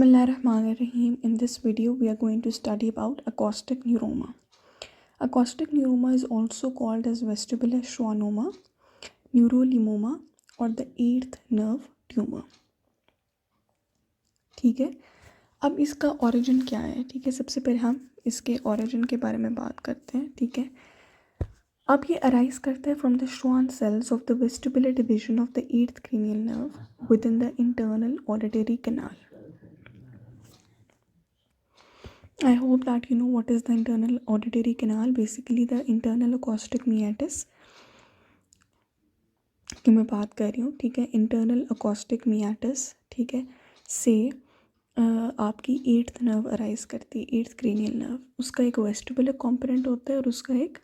Bismillahirrahmanirrahim. In this video, we are going to study about acoustic neuroma. Acoustic neuroma is also called as vestibular schwannoma, neurolemoma और the eighth nerve tumor. ठीक है, अब इसका origin क्या है? ठीक है, सबसे पहले हम इसके origin के बारे में बात करते हैं. ठीक है, अब ये arise करता है from the Schwann cells of the vestibular division of the eighth cranial nerve within the internal auditory canal. I hope that you know what is the internal auditory canal. Basically the internal acoustic meatus की मैं बात कर रही हूँ. ठीक है, internal acoustic मियाटस, ठीक है, से आपकी एट्थ नर्व अराइज करती है, एट्थ क्रेनियल नर्व. उसका एक वेस्टिबुलर कॉम्पोनेंट होता है और उसका एक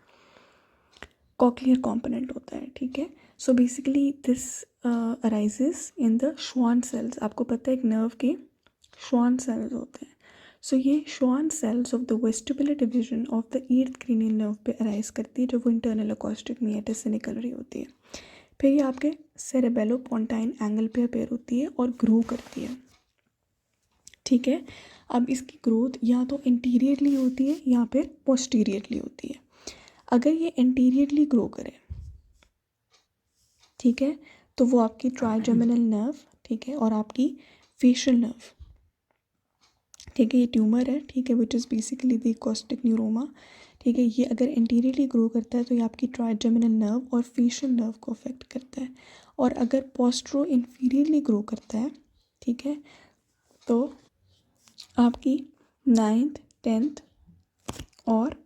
कॉक्लियर कॉम्पोनेंट होता है. ठीक है, so basically this arises in the Schwann cells. आपको पता है एक नर्व के श्वान सेल्स होते हैं. सो ये Schwann cells of the vestibular division of the eighth cranial nerve पे अराइज करती है जब वो इंटरनल अकोस्टिक मियाटस से निकल रही होती है. फिर ये आपके सेरेबेलोपोंटाइन एंगल पे अपेयर होती है और ग्रो करती है. ठीक है, अब इसकी ग्रोथ या तो इंटीरियरली होती है या फिर पोस्टीरियरली होती है. अगर ये इंटीरियरली ग्रो करे, ठीक है, तो वो आपकी ट्राइजेमिनल नर्व, ठीक है, और आपकी फेशियल नर्व, ठीक है, ये ट्यूमर है, ठीक है, which is basically the acoustic neuroma. ठीक है, ये अगर इंटीरियरली ग्रो करता है तो ये आपकी ट्राइजेमिनल नर्व और फेशियल नर्व को अफेक्ट करता है. और अगर पोस्ट्रो इन्फीरियरली ग्रो करता है, ठीक है, तो आपकी 9th 10th और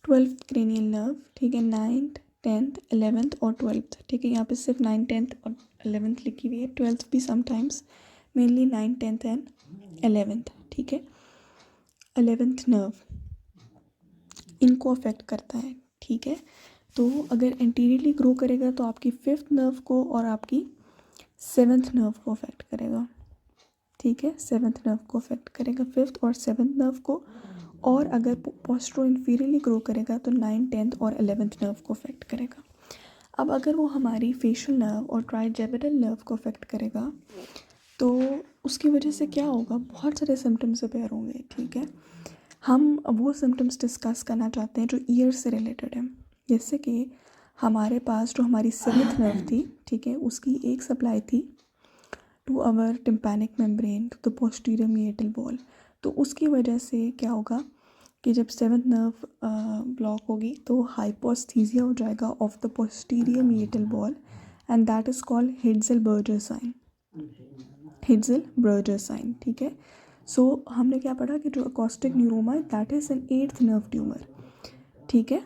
12th क्रेनियल नर्व, ठीक है, 9th 10th 11th और 12th. ठीक है, यहाँ पे सिर्फ 9th 10th और 11th लिखी हुई है, 12th भी sometimes, mainly 9th 10th and 11th. ठीक है, 11th नर्व इनको अफेक्ट करता है. ठीक है, तो अगर इंटीरियरली ग्रो करेगा तो आपकी 5th नर्व को और आपकी 7th नर्व को अफेक्ट करेगा. ठीक है, 7th नर्व को अफेक्ट करेगा, 5th और 7th नर्व को. और अगर पोस्ट्रो इन्फीरियरली ग्रो करेगा तो 9th 10th और 11th नर्व को अफेक्ट करेगा. अब अगर वो हमारी फेशियल नर्व और ट्राइजेमिनल नर्व को अफेक्ट करेगा तो उसकी वजह से क्या होगा, बहुत सारे सिम्टम्स अपेयर होंगे. ठीक है, हम वो सिम्टम्स डिस्कस करना चाहते हैं जो ईयर से रिलेटेड है. जैसे कि हमारे पास जो हमारी 7th नर्व थी, ठीक है, उसकी एक सप्लाई थी to our tympanic membrane to the posterior meatal wall. तो उसकी वजह से क्या होगा कि जब 7th नर्व ब्लॉक होगी तो हाइपोस्थीसिया हो जाएगा of the posterior meatal wall and that is called Hitselberger sign. Hitselberger sign. ठीक है, सो हमने क्या पढ़ा कि जो अकोस्टिक न्यूरोमा है that is an eighth nerve tumour. ठीक है,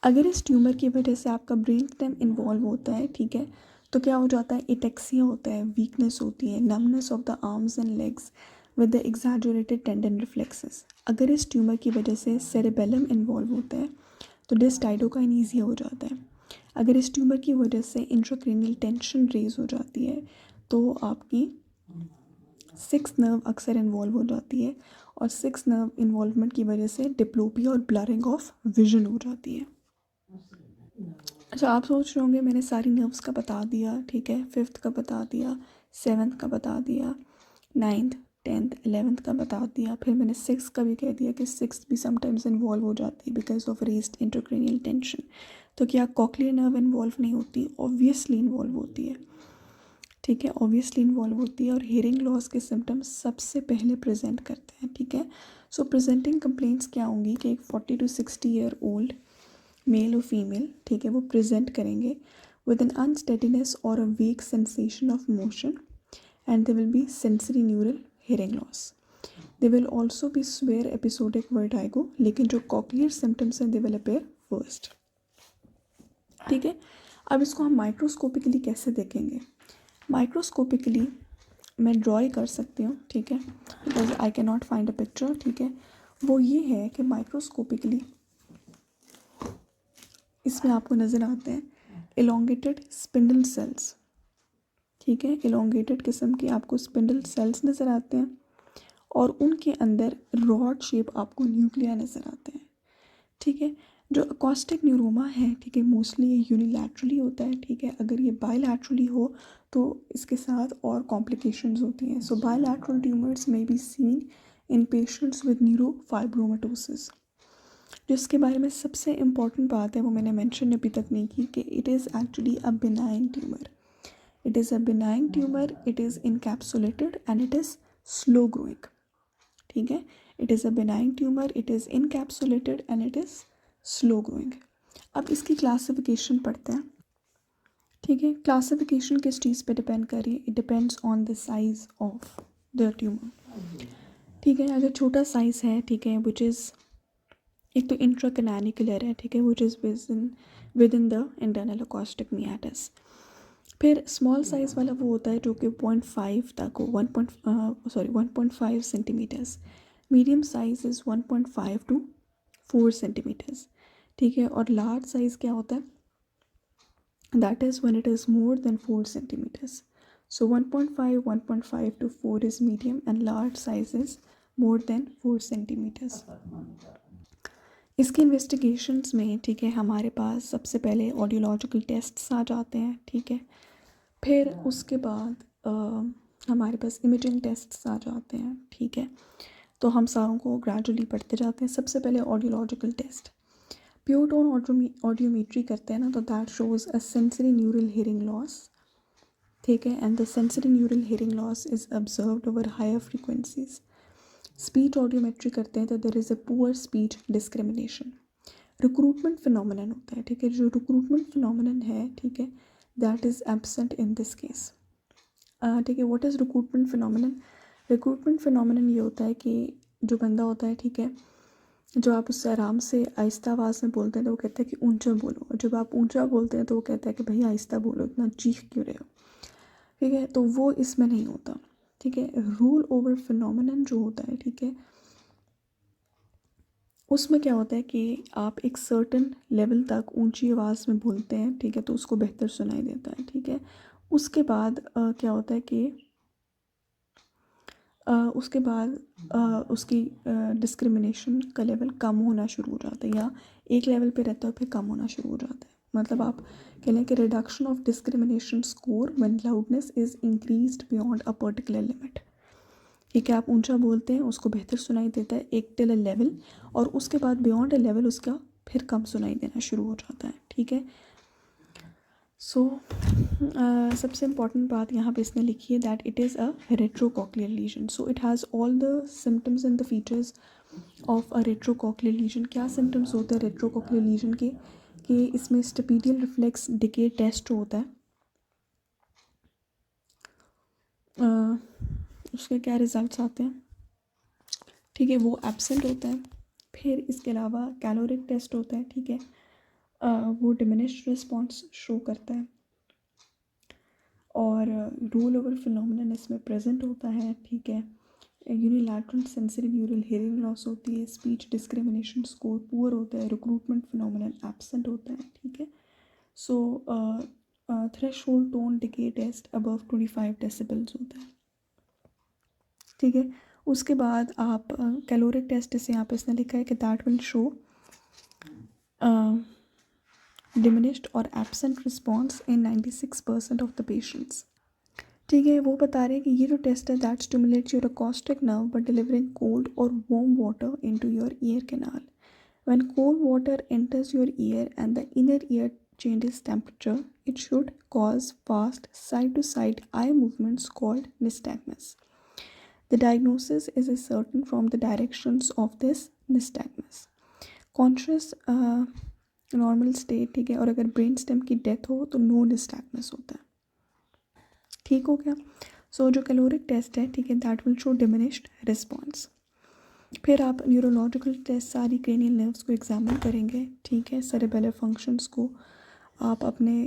अगर इस ट्यूमर की वजह से आपका ब्रेन स्टेम इन्वॉल्व होता है, ठीक है, तो क्या हो जाता है, एटेक्सिया होता है, वीकनेस होती है, numbness of the arms and legs with the exaggerated tendon reflexes. अगर इस ट्यूमर की वजह से सेरेबेलम इन्वॉल्व होता है तो डिस्टाइडोकाइनेसिया हो जाता है. अगर इस ट्यूमर की वजह से इंट्राक्रेनियल टेंशन रेज हो जाती है तो आपकी 6th नर्व अक्सर इन्वॉल्व हो जाती है और 6th नर्व इन्वॉल्वमेंट की वजह से डिप्लोपिया और ब्लरिंग ऑफ विजन हो जाती है. अच्छा, आप सोच रहे होंगे मैंने सारी नर्व्स का बता दिया, ठीक है, 5th का बता दिया, 7th का बता दिया, 9th 10th 11th का बता दिया, फिर मैंने 6th का भी कह दिया कि 6th भी समटाइम्स इन्वॉल्व हो जाती है because of raised intracranial tension. तो क्या कॉक्लियर नर्व इन्वॉल्व नहीं होती? ऑब्वियसली इन्वॉल्व होती है. ठीक है, ऑब्वियसली इन्वॉल्व होती है और हियरिंग लॉस के सिम्टम्स सबसे पहले प्रेजेंट करते हैं. ठीक है, सो प्रेजेंटिंग कंप्लेंट्स क्या होंगी कि एक 40 to 60 ईयर ओल्ड मेल और फीमेल, ठीक है, वो प्रेजेंट करेंगे विद एन अनस्टेडीनेस और a weak sensation of motion and they will be sensory neural hearing loss. They will also be severe episodic vertigo, लेकिन जो कॉक्लियर सिम्टम्स हैं they will appear first. ठीक है, अब इसको हम माइक्रोस्कोपिकली कैसे देखेंगे? माइक्रोस्कोपिकली मैं ड्रॉ ही कर सकती हूँ, ठीक है, because I can not find a picture. ठीक है, वो ये है कि माइक्रोस्कोपिकली इसमें आपको नज़र आते हैं एलोंगेटेड स्पिंडल सेल्स. ठीक है, एलोंगेटेड किस्म के आपको स्पिंडल सेल्स नज़र आते हैं और उनके अंदर रॉड शेप आपको न्यूक्लिया नज़र आते हैं. ठीक है, जो अकॉस्टिक न्यूरोमा है, ठीक है, मोस्टली ये यूनिलैटरली होता है, ठीक है। अगर ये बायलैटरली हो तो इसके साथ और कॉम्प्लिकेशंस होती हैं। सो बायलैटरल ट्यूमर्स में be seen in patients with neurofibromatosis. जिसके बारे में सबसे इम्पॉर्टेंट बात है वो मैंने मेंशन अभी तक नहीं की कि it is actually a benign tumour. It is a benign tumour, it is encapsulated and it is slow growing, ठीक है। It is a benign tumour, it is encapsulated and it is slow growing. अब इसकी classification पढ़ते हैं, ठीक है। Classification किस चीज़ पे डिपेंड कर रही है? It depends on the size of the tumour, ठीक है। अगर छोटा साइज़ है, ठीक है, विच इज़ एक तो इंट्राकैनानिकुलर है, ठीक है, which is within the internal acoustic meatus. फिर स्मॉल साइज़ वाला वो होता है जो कि 0.5 तक हो, 1.5 centimetres. Medium size is 1.5 to 4 centimetres, ठीक है। और लार्ज साइज़ क्या होता है? That is when it is more than 4 centimetres. So 1.5 to 4 is medium and large size is more than 4 centimetres. इसके इन्वेस्टिगेशंस में, ठीक है, हमारे पास सबसे पहले ऑडियोलॉजिकल टेस्ट्स आ जाते हैं, ठीक है। फिर उसके बाद हमारे पास इमेजिंग टेस्ट्स आ जाते हैं, ठीक है। तो हम सारों को ग्रेजुअली पढ़ते जाते हैं। सबसे पहले audiological test, pure tone audiometry करते हैं ना, तो that shows a sensory neural hearing loss, ठीक है। And the sensory neural hearing loss is observed over higher frequencies. Speech audiometry करते हैं तो there is a poor speech discrimination. Recruitment phenomenon होता है, ठीक है। जो रिक्रूटमेंट फिनोमिनन है, ठीक है, that is absent in this case, ठीक है। What is recruitment phenomenon? Recruitment phenomenon ये होता है कि जो बंदा होता है, ठीक है, जो आप उससे आराम से आहिस्ता आवाज़ में बोलते हैं तो वो कहता है कि ऊंचा बोलो, और जब आप ऊंचा बोलते हैं तो वो कहता है कि भैया आहिस्ता बोलो, इतना चीख क्यों रहे हो, ठीक है। तो वो इसमें नहीं होता, ठीक है। रूल ओवर फिनोमिनन जो होता है, ठीक है, उसमें क्या होता है कि आप एक सर्टन लेवल तक ऊंची आवाज़ में बोलते हैं, ठीक है, तो उसको बेहतर सुनाई देता है, ठीक है। उसके बाद क्या होता है कि उसके बाद उसकी डिस्क्रिमिनेशन का लेवल कम होना शुरू हो जाता है, या एक लेवल पे रहता है फिर कम होना शुरू हो जाता है। मतलब आप कह लें कि reduction of discrimination score when loudness is increased beyond a particular limit, ठीक है। आप ऊंचा बोलते हैं, उसको बेहतर सुनाई देता है एक टिल अ लेवल, और उसके बाद बियॉन्ड अ लेवल उसका फिर कम सुनाई देना शुरू हो जाता है, ठीक है। सो सबसे इम्पॉर्टेंट बात यहाँ पे इसने लिखी है that it is a retrocochlear lesion. So it has all the symptoms and the features of a retrocochlear lesion. क्या सिम्टम्स होते हैं रेट्रोकॉक्लियर लीजन के? कि इसमें स्टेपिडियल रिफ्लेक्स डिके टेस्ट होता है, उसके क्या रिजल्ट्स आते हैं, ठीक है, वो एब्सेंट होता है। फिर इसके अलावा कैलोरिक टेस्ट होता है, ठीक है, वो डिमिनिश्ड रिस्पॉन्स शो करता है, और रोल ओवर फिनोमिनन इसमें प्रेजेंट होता है, ठीक है। Unilateral sensory neural hearing loss होती है, स्पीच डिस्क्रिमिनेशन स्कोर पुअर होता है, रिक्रूटमेंट फिनोमिनन एब्सेंट होता है, ठीक है। So threshold tone decay test above 25 decibels होता है, ठीक है। उसके बाद आप कैलोरिक टेस्ट से यहाँ पे इसने लिखा है कि that will show diminished or absent response in 96% of the patients, ठीक है। वो बता रहे हैं कि ये जो टेस्ट है that stimulates your acoustic nerve but delivering cold और warm water into your ear canal. When cold water enters your ear and the inner ear changes temperature, it should cause fast side-to-side eye movements called nystagmus. The diagnosis is certain from the directions of this nystagmus. Conscious normal state, ठीक है, और अगर brain stem की death हो तो no nystagmus होता है, ठीक हो गया। सो जो कैलोरिक टेस्ट है, ठीक है, that will show diminished response. फिर आप न्यूरोलॉजिकल टेस्ट सारी क्रेनियल नर्व्स को एग्जामिन करेंगे, ठीक है, सेरेबेलर फंक्शंस को, आप अपने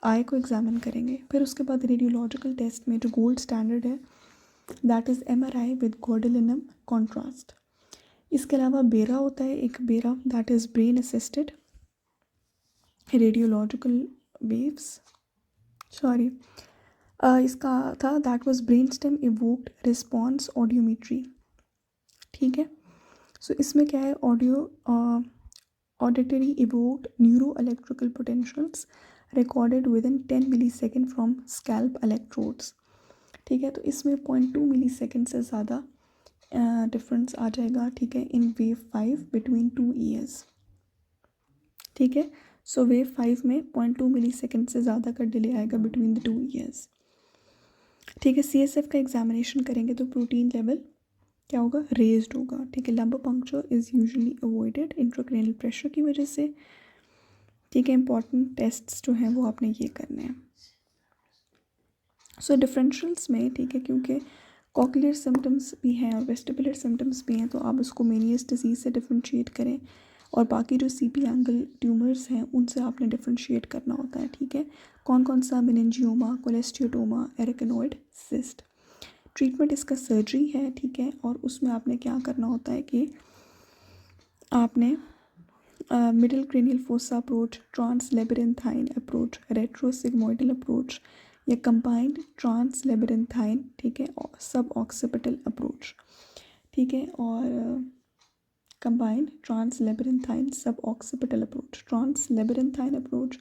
आई को एग्जामिन करेंगे। फिर उसके बाद रेडियोलॉजिकल टेस्ट में जो गोल्ड स्टैंडर्ड है that is MRI with gadolinium contrast. इसके अलावा बेरा होता है, एक BERA that is brain assisted radiological waves, sorry इसका था that was brain stem evoked response audiometry, ठीक है। सो इसमें क्या है, auditory evoked neuroelectrical potentials recorded within 10 millisecond from scalp electrodes। ठीक है, तो इसमें 0.2 मिलीसेकेंड से ज़्यादा डिफरेंस आ जाएगा। ठीक है, इन वेव 5 बिटवीन 2 ईयर्स। ठीक है, सो वेव 5 में 0.2 मिलीसेकेंड से ज़्यादा का डिले आएगा बिटवीन द 2 ईयर्स। ठीक है, CSF का एग्जामिनेशन करेंगे तो प्रोटीन लेवल क्या होगा, रेज्ड होगा। ठीक है, lumbar puncture is usually avoided intracranial pressure की वजह से। ठीक है, इंपॉर्टेंट टेस्ट्स जो हैं वो आपने ये करने हैं। सो डिफरेंशियल्स में, ठीक है, क्योंकि कॉक्लियर सिम्टम्स भी हैं और वेस्टिबुलर सिम्टम्स भी हैं, तो आप उसको मेनियस डिजीज़ से डिफ्रेंशिएट करें और बाकी जो CP एंगल ट्यूमर्स हैं उनसे आपने डिफ्रेंशिएट करना होता है। ठीक है, कौन कौन सा, मेनिंजियोमा, कोलेस्टियोटोमा, एरिकनोइड सिस्ट। ट्रीटमेंट इसका सर्जरी है। ठीक है, और उसमें आपने क्या करना होता है कि आपने middle cranial fossa approach, trans labyrinthine approach, retrosigmoidal approach या कंबाइंड ट्रांस लेबिरिंथाइन, ठीक है, और सब ऑक्सीपिटल अप्रोच। ठीक है, और combined trans labyrinthine sub occipital approach, trans labyrinthine approach,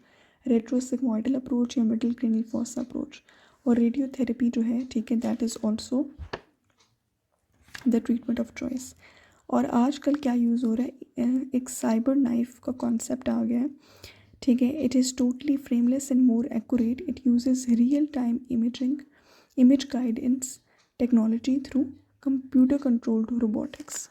retrosigmoidal approach या मिडिल क्रेनियल फोसा अप्रोच। और रेडियोथेरेपी जो है, ठीक है, that is also the treatment of choice. और आजकल क्या यूज़ हो रहा है, एक साइबर नाइफ का कॉन्सेप्ट आ गया है। ठीक है, it is totally frameless and more accurate. It uses real time image guidance technology through computer controlled robotics.